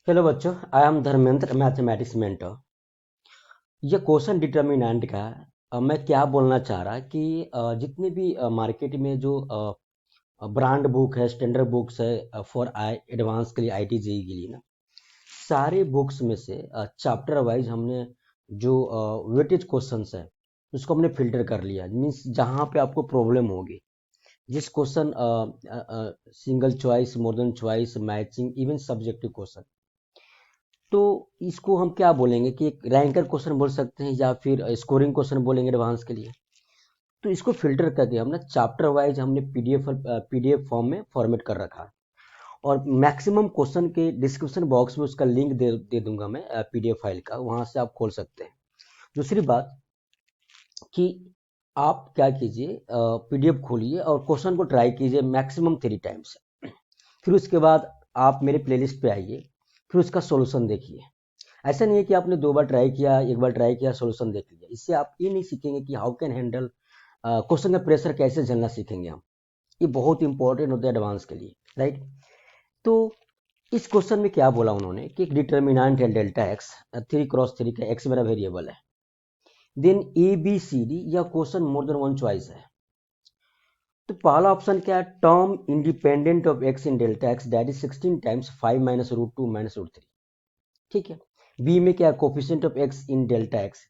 Hello बच्चों, I am Dharmendra, mathematics mentor. ये question determinant का है। मैं क्या बोलना चाह रहा कि जितने भी मार्केट में जो ब्रांड बुक है, स्टैंडर्ड बुक्स है फॉर आई एडवांस के लिए, आईटी जेई के लिए ना, सारे बुक्स में से चैप्टर वाइज हमने जो वेटेज क्वेश्चंस है उसको हमने फिल्टर कर लिया। मीन्स जहाँ पे आपको प्रॉब्लम होगी, जिस question single choice, more than choice, matching, even subjective question, तो इसको हम क्या बोलेंगे कि एक रैंकर क्वेश्चन बोल सकते हैं या फिर स्कोरिंग क्वेश्चन बोलेंगे एडवांस के लिए। तो इसको फिल्टर करके हमने चैप्टर वाइज हमने पीडीएफ फॉर्म में फॉर्मेट कर रखा है। और मैक्सिमम क्वेश्चन के डिस्क्रिप्शन बॉक्स में उसका लिंक दे दूंगा मैं, पीडीएफ फाइल का, वहां से आप खोल सकते हैं। दूसरी बात कि आप क्या कीजिए, पीडीएफ खोलिए और क्वेश्चन को ट्राई कीजिए मैक्सिमम 3 टाइम्स। फिर उसके बाद आप मेरे प्लेलिस्ट पे आइए, फिर उसका सॉल्यूशन देखिए। ऐसा नहीं है कि आपने 2 बार ट्राई किया, 1 बार ट्राई किया, सॉल्यूशन देख लिया। इससे आप ये नहीं सीखेंगे कि हाउ कैन हैंडल क्वेश्चन का प्रेशर, कैसे झेलना सीखेंगे हम। ये बहुत इंपॉर्टेंट होता है एडवांस के लिए, राइट। तो इस क्वेश्चन में क्या बोला उन्होंने कि एक डिटर्मिनेंट है डेल्टा एक्स, 3 क्रॉस 3 का एक्स मेरा वेरिएबल है। Then A B C D, यह question more than one choice है। तो पहला ऑप्शन क्या है, term independent of x in delta x that is 16 times 5 minus root 2 minus root 3। ठीक है। बी में क्या है, coefficient of x in delta x.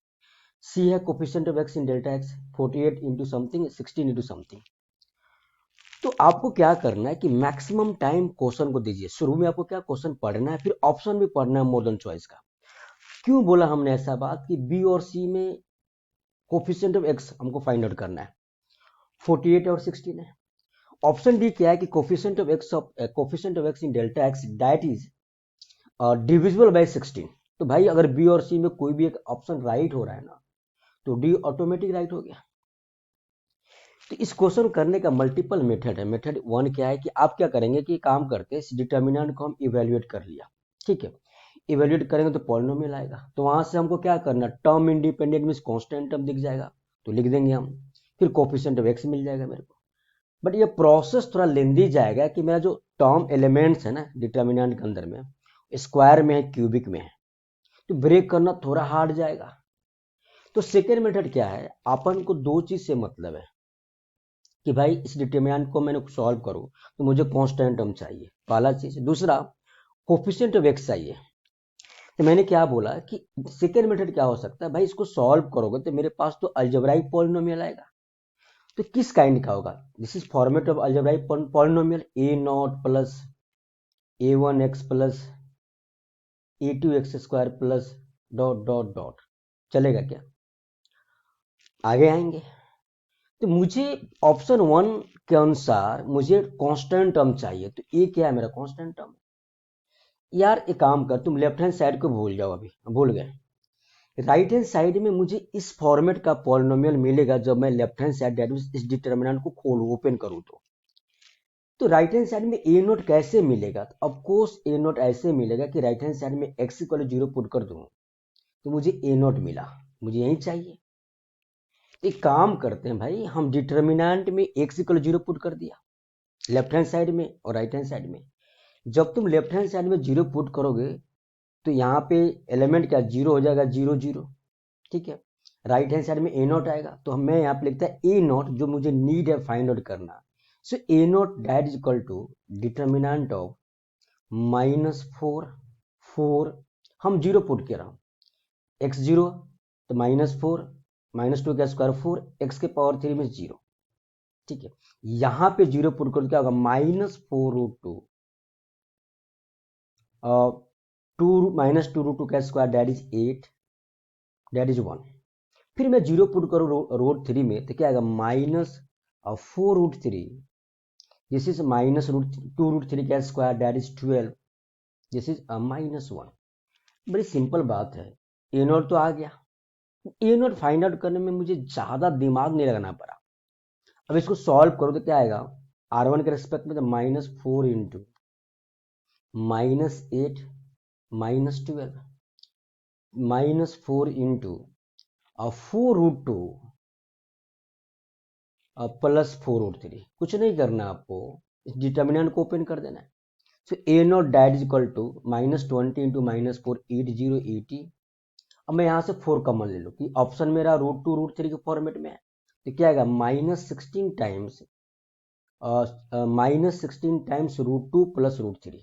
C है coefficient of x in delta x 48 into something, 16 into something. तो आपको क्या करना है कि मैक्सिमम टाइम क्वेश्चन को दीजिए। शुरू में आपको क्या क्वेश्चन पढ़ना है, फिर ऑप्शन भी पढ़ना है मोर देन चॉइस का। क्यों बोला हमने ऐसा बात कि बी और सी में कोफिशिएंट ऑफ एक्स हमको फाइंड आउट करना है, 48 और 16 है। ऑप्शन डी क्या है कि coefficient of x in delta x that is divisible by 16। तो भाई अगर बी और सी में कोई भी एक ऑप्शन राइट हो रहा है ना, तो डी ऑटोमेटिक राइट हो गया। तो इस क्वेश्चन करने का मल्टीपल मेथड है। मेथड वन क्या है कि आप क्या करेंगे कि काम करते हैं, इस डिटर्मिनेंट को हम इवेल्युएट कर लिया। ठीक है। इवेल्युएट करेंगे तो पॉलिनोमियल आएगा, तो वहां से हमको क्या करना, term independent means constant term दिख जाएगा, तो लिख देंगे हम। फिर कोफिशिएंट ऑफ एक्स मिल जाएगा मेरे को। बट ये प्रोसेस थोड़ा लेंदी जाएगा कि मेरा जो टर्म एलिमेंट्स है ना डिटर्मिनेंट के अंदर में, स्क्वायर में है, क्यूबिक में है, तो ब्रेक करना थोड़ा हार्ड जाएगा। तो सेकेंड मेथड क्या है, अपन को दो चीज से मतलब है कि भाई इस डिटर्मिनेंट को मैंने सॉल्व करूं तो मुझे कांस्टेंट टर्म चाहिए, पहला चीज। दूसरा, कोफिशिएंट ऑफ एक्स चाहिए। तो मैंने क्या बोला कि सेकेंड मेथड क्या हो सकता है, भाई इसको सॉल्व करोगे तो मेरे पास तो अलजेब्राइक पॉलिनोमियल आएगा। तो किस काइंड का होगा, this is format of algebraic polynomial, A naught plus A one X plus A two X square plus dot dot dot. चलेगा क्या? आगे आएंगे। तो मुझे ऑप्शन वन के अनुसार मुझे कांस्टेंट टर्म चाहिए, तो ये क्या है, मेरा कांस्टेंट टर्म। यार एक काम कर, तुम लेफ्ट हैंड साइड को भूल जाओ, अभी भूल गए। राइट हैंड साइड में मुझे इस फॉर्मेट का पॉलिनोमियल मिलेगा जब मैं left hand side that means इस डिटरमिनेंट को खोलूं, ओपन करूं तो राइट हैंड साइड में ए नोट कैसे मिलेगा, तो ऑफकोर्स ए नोट ऐसे मिलेगा कि राइट हैंड साइड में एक्स इक्वल 0 पुट कर दूं तो मुझे ए नोट मिला, मुझे यही चाहिए। एक काम करते हैं भाई, हम डिटर्मिनेंट में एक्स इक्वल 0 पुट कर दिया लेफ्ट हैंड साइड में और राइट हैंड साइड में। जब तुम लेफ्ट हैंड साइड में 0 पुट करोगे तो यहाँ पे एलिमेंट क्या, 0 हो जाएगा, 0 0। ठीक है। राइट हैंड साइड में ए नॉट आएगा, तो हमें यहाँ पे लिखता है ए नॉट, जो मुझे नीड है फाइंड आउट करना। So a naught that is equal to determinant of -4 हम 0 पुट कर रहा हूँ, x0 तो -4, -2 का स्क्वायर 4, x के पावर 3 में 0। ठीक है। यहाँ पे 0 पुट कर क्या होगा, -4√2 टू -2√2 का square that is 8, that is 1। फिर मैं 0 पुट करूँ रूट 3 में तो क्या आएगा, -4√3, दिस इज -2√3 का square that is 12, this is -1। बड़ी सिंपल बात है। ए नोट तो आ गया। ए नोट फाइंड आउट करने में मुझे ज्यादा दिमाग नहीं लगाना पड़ा। अब इसको सॉल्व करो तो क्या आएगा, R1 के रिस्पेक्ट में तो -4 इंटू -8 -12, -4 इंटू 4√2 +4√3। कुछ नहीं करना आपको, इस डिटर्मिनेंट को ओपन कर देना है। So a naught that is equal to -20 into -4 8080। अब मैं यहाँ से 4 कॉमन ले लूँ कि ऑप्शन मेरा √2 √3 के फॉर्मेट में है, तो क्या आएगा -16 टाइम्स √2 प्लस √3,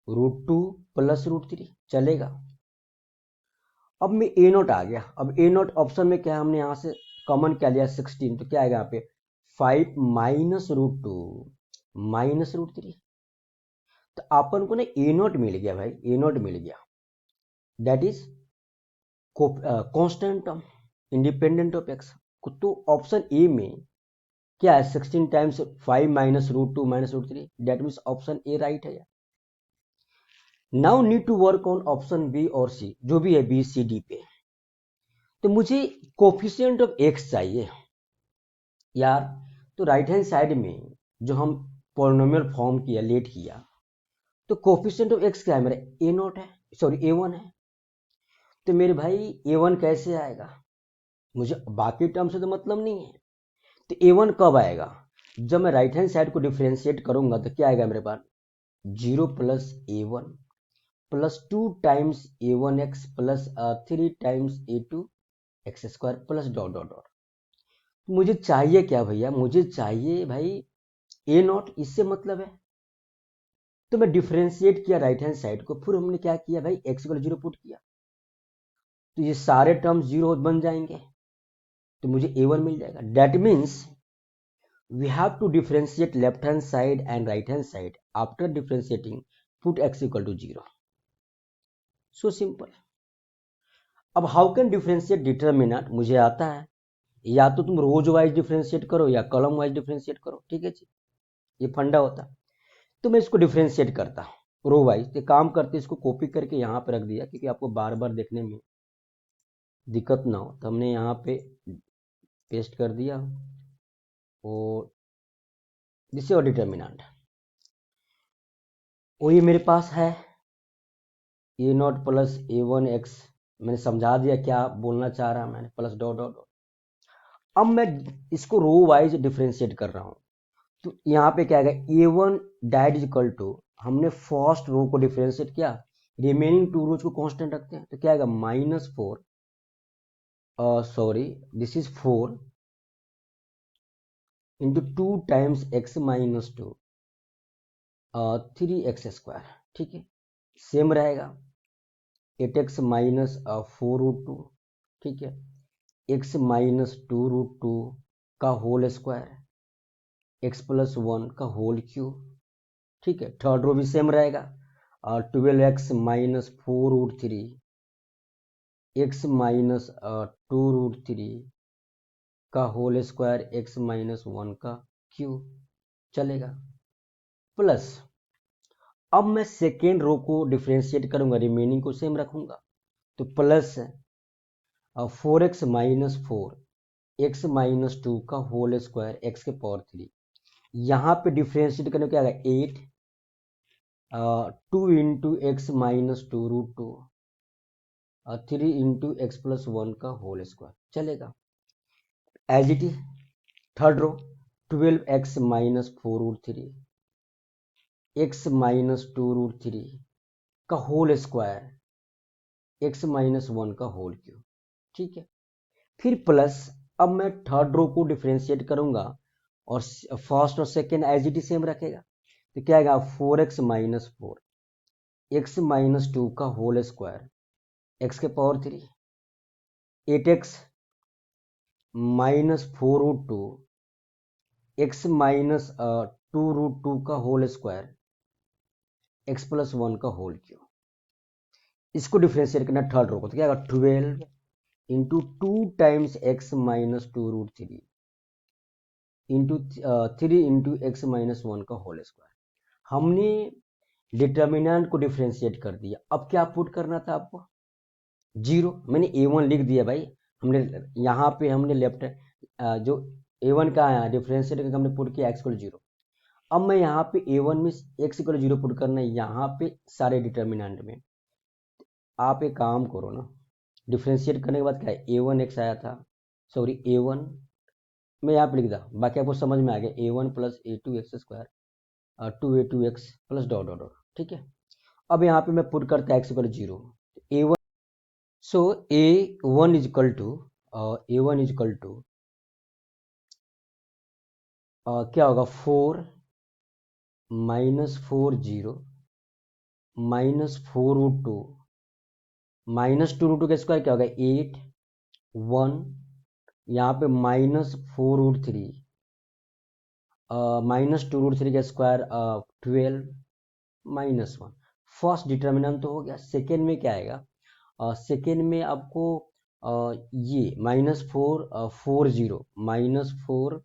√2 प्लस √3 चलेगा। अब मैं ए नोट आ गया, अब ए नोट ऑप्शन में क्या है, हमने यहाँ से कॉमन क्या लिया 16, तो क्या आएगा यहाँ पे 5 -√2 -√3। तो अपन को ना ए नोट मिल गया भाई, ए नोट मिल गया, that is constant term independent of x. तो ऑप्शन ए में क्या है 16 times 5 -√2 -√3, that means option A right है। Now need to work on option B और सी, जो भी है बी सी डी पे। तो मुझे कोफिशिएंट ऑफ एक्स चाहिए यार। तो राइट हैंड साइड में जो हम पॉलिनोमियल फॉर्म किया, लेट किया, तो कोफिशिएंट ऑफ एक्स क्या है मेरा, ए नॉट है, सॉरी ए वन है। तो मेरे भाई ए वन कैसे आएगा, मुझे बाकी टर्म से तो मतलब नहीं है। तो ए वन कब आएगा, जब मैं राइट हैंड साइड को डिफ्रेंशिएट करूंगा, तो क्या आएगा मेरे पास 0 plus A one plus 2 times A one X plus 3 times A two X square plus dot dot dot. मुझे चाहिए क्या भैया, मुझे चाहिए भाई ए नॉट, इससे मतलब है। तो मैं डिफ्रेंशिएट किया राइट हैंड साइड को, फिर हमने क्या किया भाई एक्स इक्वल 0 पुट किया, तो ये सारे टर्म्स 0 बन जाएंगे, तो मुझे ए वन मिल जाएगा। That means we have to differentiate left hand side and right hand side. After differentiating, put x equal to 0. So simple. अब how can differentiate determinant, मुझे आता है, या तो तुम रोज वाइज डिफ्रेंशिएट करो या कॉलम वाइज डिफ्रेंशिएट करो, ठीक है जी, ये फंडा होता। तो मैं इसको डिफ्रेंशिएट करता रो वाइज, तो काम करते इसको कॉपी करके यहाँ पे रख दिया, क्योंकि आपको बार बार देखने में दिक्कत ना हो, तो हमने यहाँ पे पेस्ट कर दिया। और दिस इज डिटर्मिनेंट, वही मेरे पास है a naught plus A one x. मैंने समझा दिया क्या बोलना चाह रहा मैंने, प्लस डॉट डॉट डॉट। अब मैं इसको रो वाइज डिफ्रेंशिएट कर रहा हूं, तो यहाँ पे क्या आएगा a one that is equal to, हमने फर्स्ट रो को डिफ्रेंशिएट किया, रिमेनिंग टू रोज को कांस्टेंट रखते हैं, तो क्या आएगा -4, sorry this is 4 into 2 times x -2 3x square, ठीक है, सेम रहेगा 8x -4√2, ठीक है, x -2√2 का होल स्क्वायर x प्लस 1 का होल क्यूब, ठीक है। थर्ड रो भी सेम रहेगा, 12x -4√3 x -2√3 का होल स्क्वायर x -1 का क्यूब चलेगा। प्लस अब मैं सेकेंड रो को डिफ्रेंशिएट करूंगा, रिमेनिंग को सेम रखूंगा, तो प्लस 4x -4 x -2 का होल स्क्वायर x के पावर 3, यहाँ पे डिफ्रेंशिएट करने क्या आएगा 8 2 into x -2√2 3 into x plus 1 का होल स्क्वायर चलेगा। As it is third row 12x -4√3 x -2√3 का होल स्क्वायर x -1 का होल क्यूब, ठीक है। फिर प्लस अब मैं थर्ड रो को डिफ्रेंशिएट करूंगा, और फर्स्ट और second as it is same रखेगा, तो क्या आएगा 4x -4 x -2 का होल स्क्वायर x के पावर 3 8x -4√2 x -2√2 का होल स्क्वायर x प्लस 1 का होल क्यूब। इसको डिफ्रेंशिएट करना थर्ड रो को, तो क्या आएगा 12 into 2 times x -2√3 into 3 into x -1 का होल स्क्वायर। हमने डिटर्मिनेंट को डिफ्रेंशिएट कर दिया, अब क्या पुट करना था आपको 0। मैंने a1 लिख दिया भाई, हमने यहाँ पे हमने लेफ्ट जो a1 का है डिफ्रेंशिएट करके हमने पुट किया x इक्वल 0। अब मैं यहाँ पे a1 में x इक्वल 0 पुट करना है, यहाँ पे सारे डिटर्मिनेंट में। आप एक काम करो ना, डिफ्रेंशिएट करने के बाद क्या है a1 x आया था, सॉरी a1 मैं यहाँ पे लिख दा, बाकी आपको समझ में आ गया a1 plus a2 x square 2a2 x plus dot dot dot, ठीक है। अब यहाँ पे मैं पुट करता है x equal 0, a1, so a1 is equal to a1 is equal to क्या होगा 4 माइनस 4 0 माइनस 4√2 माइनस 2√2 का स्क्वायर क्या होगा 8 1, यहाँ पे माइनस 4√3 माइनस 2√3 का स्क्वायर 12 माइनस 1। फर्स्ट डिटर्मिनेंट तो हो गया। सेकेंड में क्या आएगा, सेकेंड में आपको ये -4 40 -4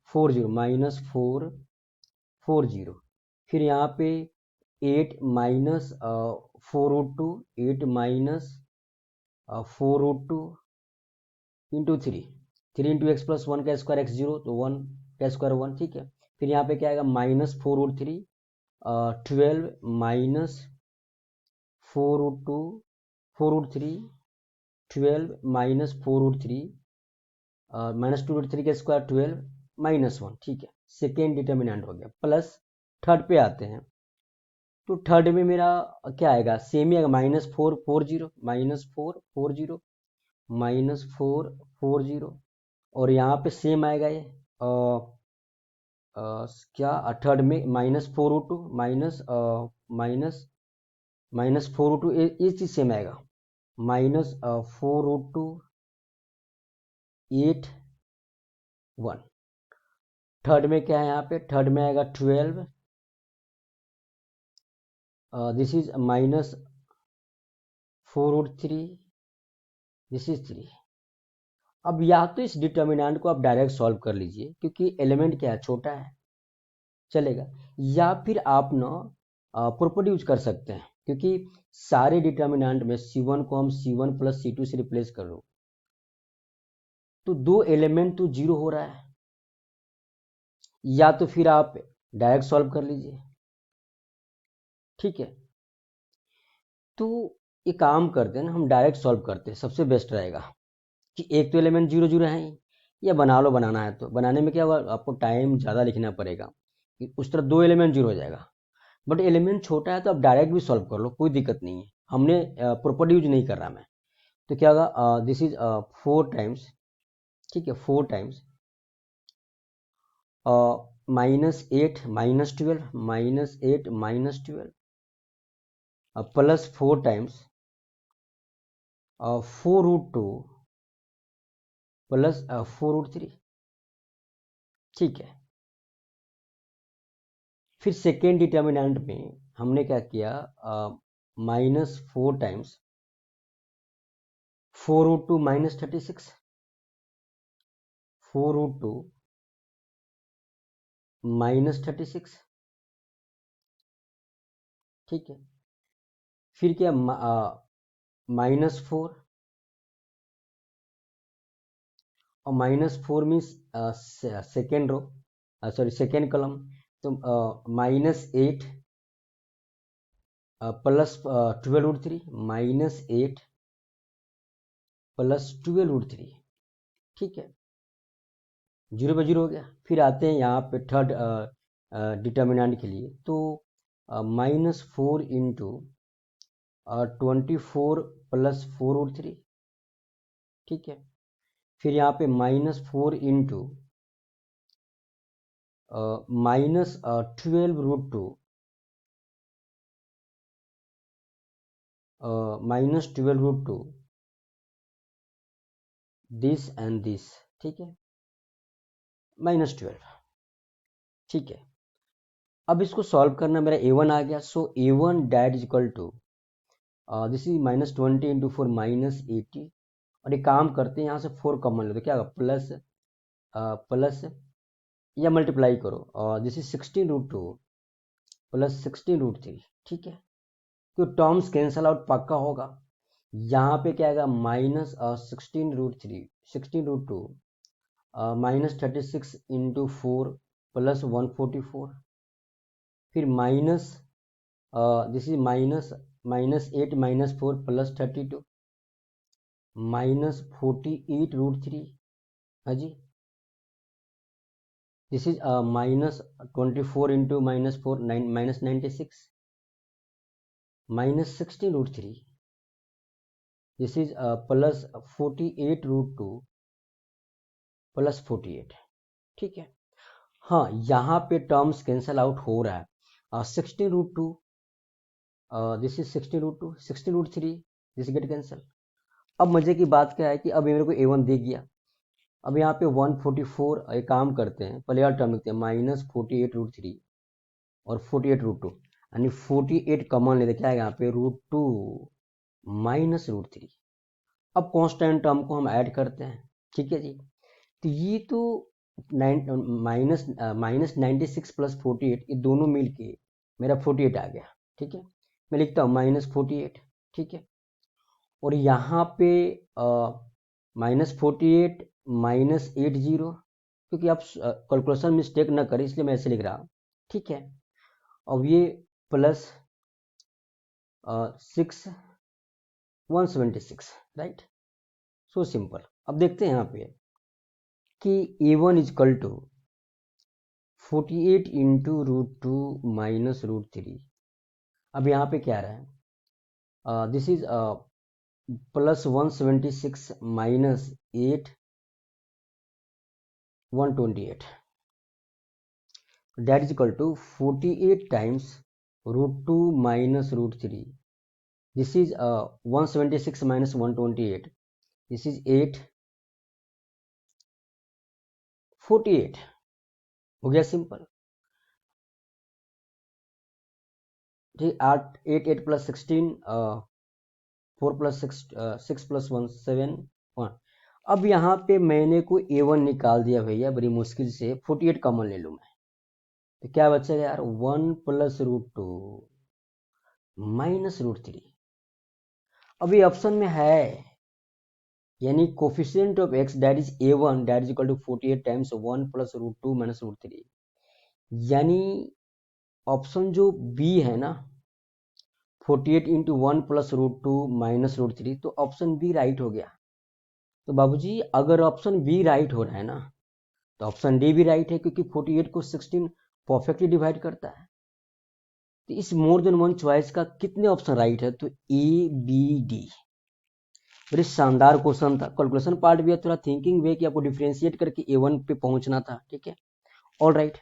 40 -4 40, फिर यहाँ पे 8 minus 4√2 8 minus 4√2 into 3 into x plus 1 का स्क्वायर x0 तो 1 का स्क्वायर 1, ठीक है। फिर यहाँ पे क्या आएगा -4√3 12 माइनस 4√2 4√3 12 माइनस 4√3 माइनस 2√3 का स्क्वायर 12 माइनस 1, ठीक है। सेकेंड डिटर्मिनेंट हो गया। प्लस थर्ड पे आते हैं, तो थर्ड में मेरा क्या आएगा, सेम ही आएगा -4 40 -4 40 -4 40, और यहाँ पे सेम आएगा ये क्या थर्ड में -4√2 -4√2 ये चीज सेम आएगा -4√2 8 1। थर्ड में क्या है, यहाँ पे थर्ड में आएगा 12, दिस इज -4√3, दिस इज 3। अब या तो इस डिटर्मिनेंट को आप डायरेक्ट सॉल्व कर लीजिए क्योंकि एलिमेंट क्या है, छोटा है, चलेगा। या फिर आप ना प्रॉपर्टी यूज कर सकते हैं, क्योंकि सारे डिटर्मिनेंट में C1 को हम C1 प्लस C2 से रिप्लेस कर रहे हो, तो दो एलिमेंट तो जीरो हो रहा है। या तो फिर आप डायरेक्ट सॉल्व कर लीजिए, ठीक है। तो ये काम करते हैं ना, हम डायरेक्ट सॉल्व करते हैं, सबसे बेस्ट रहेगा कि एक तो एलिमेंट 0 0 है ही, या बना लो, बनाना है तो बनाने में क्या होगा, आपको टाइम ज़्यादा लिखना पड़ेगा, उस तरह दो एलिमेंट 0 हो जाएगा। बट एलिमेंट छोटा है तो आप डायरेक्ट भी सॉल्व कर लो, कोई दिक्कत नहीं है। हमने प्रॉपर्टी यूज नहीं कर रहा मैं, तो क्या होगा, दिस इज 4 टाइम्स, ठीक है, 4 टाइम्स -8 -12 -8 -12 प्लस 4 टाइम्स 4√2 प्लस 4√3, ठीक है। फिर सेकेंड डिटर्मिनेंट में हमने क्या किया, -4 टाइम्स 4√2 -36 4√2 -36, ठीक है। फिर क्या -4, और -4 means second row, sorry second column, तो -8 प्लस 12√3 -8 प्लस 12√3, ठीक है, 0 बाई 0 हो गया। फिर आते हैं यहाँ पे थर्ड डिटर्मिनेंट के लिए, तो -4 इंटू 24 प्लस 4√3, ठीक है। फिर यहाँ पे -4 इंटू -12√2 -12√2 दिस एंड दिस, ठीक है, -12, ठीक है। अब इसको सॉल्व करना, मेरा a1 आ गया, so a1 that is equal to this is -20 into 4 -80, और एक काम करते हैं, यहाँ से 4 कॉमन लो तो क्या होगा, प्लस या मल्टीप्लाई करो, दिस इज 16√2 प्लस 16√3, ठीक है। तो टर्म्स कैंसल आउट पक्का होगा। यहाँ पे क्या आएगा, -16√2 -36 इंटू 4 प्लस 144, फिर माइनस दिस इज -8 -4 प्लस 32 -48√3, हाँ जी, this is -24 into -4 -96, -16√3, this is plus 48√2 plus 48। ठीक है। हाँ, यहाँ पे टर्म्स कैंसल आउट हो रहा है। 16√2, this is 16√2, 16√3, this get cancel. अब मजे की बात क्या है कि अब मेरे को A1 दे गया। अब यहाँ पे 144, एक काम करते हैं, पहले वाला टर्म लिखते हैं, -48√3 और 48√2, यानी 48 कॉमन लेते क्या है यहाँ पे, √2 -√3। अब कांस्टेंट टर्म को हम ऐड करते हैं। ठीक है जी। तो ये तो माइनस 96 प्लस 48, ये दोनों मिलके मेरा 48 आ गया। ठीक है, मैं लिखता हूँ -48। ठीक है, और यहाँ पे -48 -80, क्योंकि आप कैलकुलेशन मिस्टेक ना करें इसलिए मैं ऐसे लिख रहा हूँ। ठीक है, अब ये प्लस 176, राइट। So simple. अब देखते हैं यहाँ पे कि A1 इजकल टू 48 इंटू √2 -√3। अब यहाँ पे क्या रहा है, this is plus 176 -8 128, that is equal to 48 times √2 -√3. This is 176 minus 128. This is 8 48। हो गया सिंपल। ठीक, 8 प्लस 16, 4 प्लस 6 प्लस 1 7 1। अब यहाँ पे मैंने को A1 निकाल दिया भैया, बड़ी मुश्किल से। 48 कॉमन ले लूँ मैं, तो क्या बचेगा यार, 1 प्लस √2 -√3। अब ये ऑप्शन में है, यानी coefficient of x that is A1 that is equal to 48 times 1 plus √2 -√3, यानी ऑप्शन जो बी है ना, 48 इंटू 1 प्लस √2 -√3, तो ऑप्शन बी राइट हो गया। तो बाबूजी अगर ऑप्शन बी राइट हो रहा है ना, तो ऑप्शन डी भी राइट है, क्योंकि 48 को 16 परफेक्टली डिवाइड करता है। तो इस मोर देन वन चॉइस का कितने ऑप्शन राइट है, तो ए बी डी। बड़ी शानदार क्वेश्चन था। कैलकुलेशन पार्ट भी है, थोड़ा थिंकिंग वे कि आपको डिफरेंशिएट करके A1 पे पहुंचना था। ठीक है, ऑल राइट।